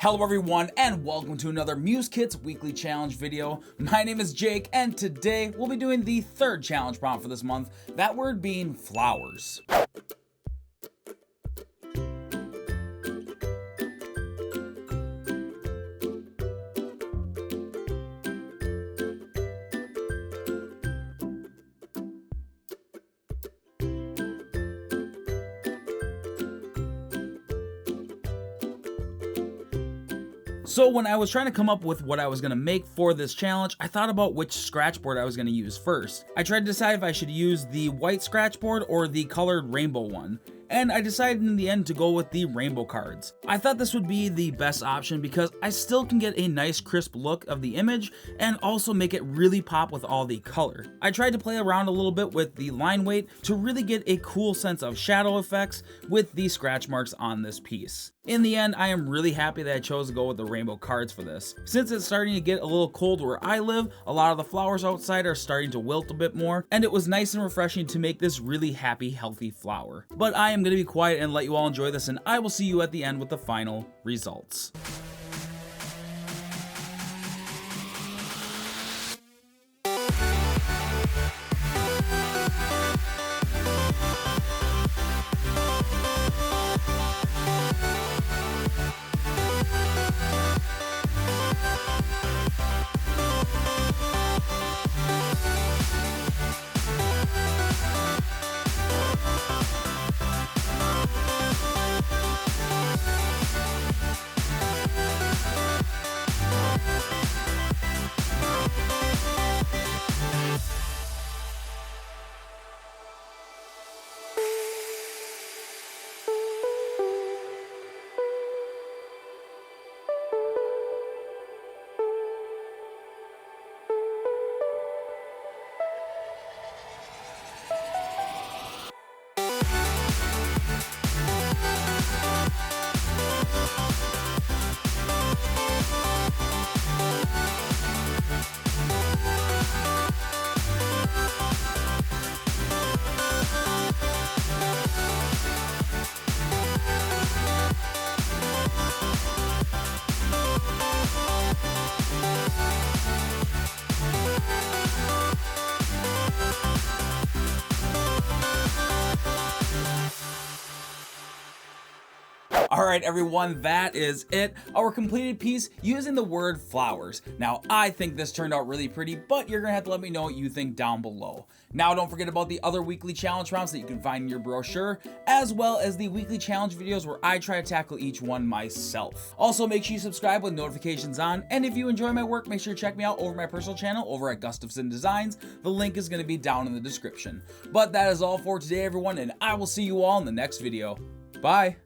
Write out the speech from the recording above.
Hello everyone and welcome to another Muse Kits weekly challenge video. My name is Jake and today we'll be doing the third challenge prompt for this month, that word being flowers. So when I was trying to come up with what I was going to make for this challenge, I thought about which scratch board I was going to use first. I tried to decide if I should use the white scratch board or the colored rainbow one, and I decided in the end to go with the rainbow cards. I thought this would be the best option because I still can get a nice crisp look of the image and also make it really pop with all the color. I tried to play around a little bit with the line weight to really get a cool sense of shadow effects with the scratch marks on this piece. In the end, I am really happy that I chose to go with the rainbow cards for this. Since it's starting to get a little cold where I live, a lot of the flowers outside are starting to wilt a bit more, and it was nice and refreshing to make this really happy, healthy flower. But I am going to be quiet and let you all enjoy this, and I will see you at the end with the final results. Alright everyone, that is it. Our completed piece using the word flowers. Now I think this turned out really pretty, but you're gonna have to let me know what you think down below. Now don't forget about the other weekly challenge prompts that you can find in your brochure, as well as the weekly challenge videos where I try to tackle each one myself. Also make sure you subscribe with notifications on, and if you enjoy my work, make sure to check me out over my personal channel over at Gustafson Designs. The link is gonna be down in the description. But that is all for today everyone, and I will see you all in the next video. Bye!